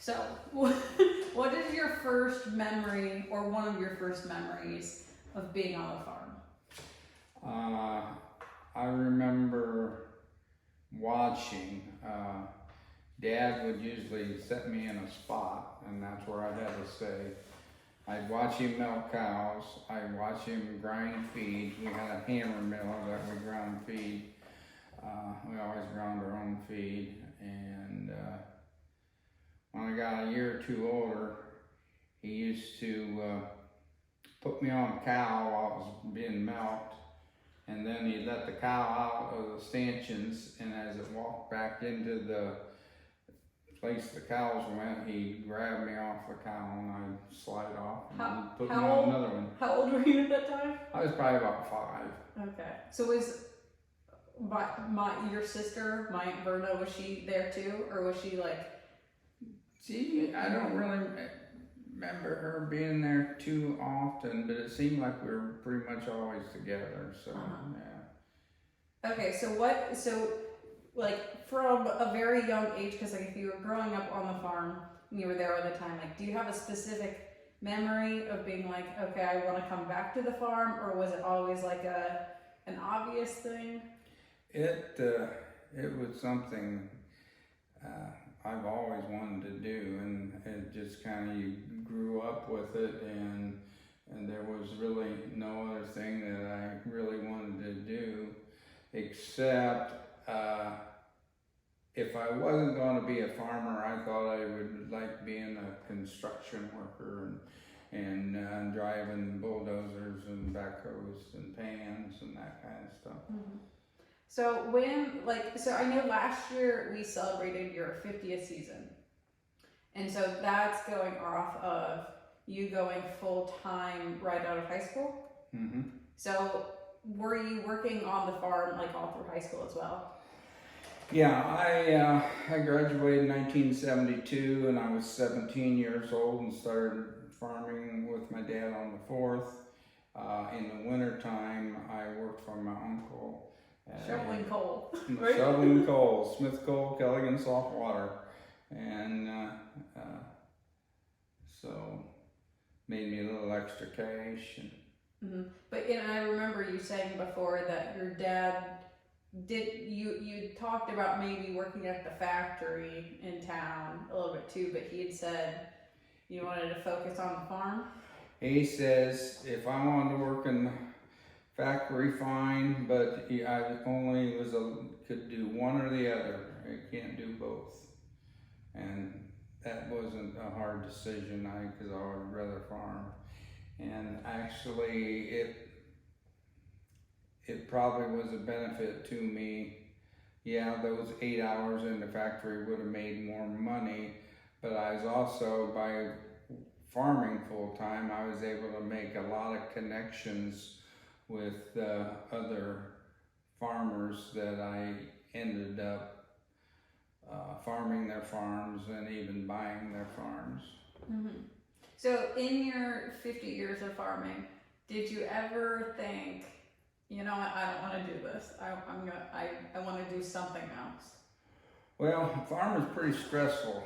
So, what is your first memory, or one of your first memories of being on the farm? I remember watching. Dad would usually set me in a spot, and that's where I had to stay. I'd watch him milk cows. I'd watch him grind feed. We had a hammer mill that we ground feed. We always ground our own feed. And when I got a year or two older, he used to put me on a cow while it was being milked. And then he'd let the cow out of the stanchions, and as it walked back into the place the cows went, he'd grab me off the cow and I'd slide off and he'd put me on another one. How old were you at that time? I was probably about 5. Okay. So was your sister, my Aunt Verna, was she there too? Or was she like... I don't really remember her being there too often, but it seemed like we were pretty much always together, so yeah. Okay, so like from a very young age, because like if you were growing up on the farm and you were there all the time, like do you have a specific memory of being like, okay, I want to come back to the farm, or was it always like an obvious thing? It was something I've always wanted to do, and it just kind of, you grew up with it, and there was really no other thing that I really wanted to do, except if I wasn't going to be a farmer, I thought I would like being a construction worker and driving bulldozers and backhoes and pans and that kind of stuff. Mm-hmm. So so I know last year we celebrated your 50th season. And so that's going off of you going full time right out of high school. Mm-hmm. So were you working on the farm like all through high school as well? Yeah, I graduated in 1972, and I was 17 years old and started farming with my dad on the 4th. In the wintertime, I worked for my uncle. Shoveling coal. Right? Shoveling coal, Smith Coal, Kelligan Salt Water. And so made me a little extra cash. And mm-hmm. But I remember you saying before that your dad you talked about maybe working at the factory in town a little bit too, but he had said you wanted to focus on the farm. He says if I wanted to work in the factory, fine, but I only could do one or the other. I can't do both. And that wasn't a hard decision, because I would rather farm. And actually, it probably was a benefit to me. Yeah, those 8 hours in the factory would have made more money, but I was also, by farming full time, I was able to make a lot of connections with other farmers that I ended up farming their farms and even buying their farms. Mm-hmm. So in your 50 years of farming, did you ever think, you know what, I don't want to do this. I want to do something else? Well, farming is pretty stressful,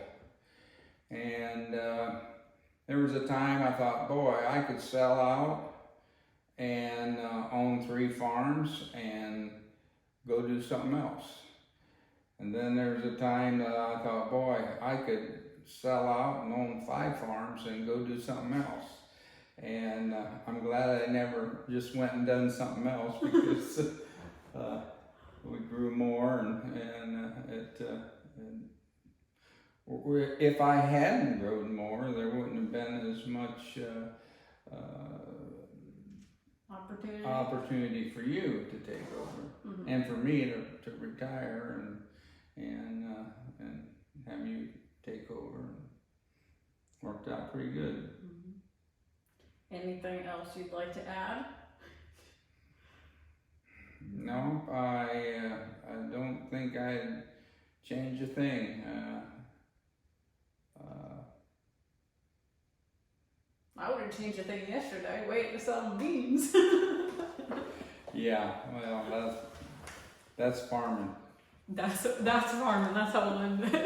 and there was a time I thought, boy, I could sell out and own 3 farms and go do something else. And then there was a time that I thought, boy, I could sell out and own 5 farms and go do something else. And I'm glad I never just went and done something else, because we grew more, and if I hadn't grown more, there wouldn't have been as much opportunity for you to take over, mm-hmm. and for me to retire and have you take over. Worked out pretty good. Mm-hmm. Anything else you'd like to add? No, I don't think I'd change a thing. I would have changed a thing yesterday, waiting to sell beans. Yeah, well, that's farming. That's farming. That's how we'll end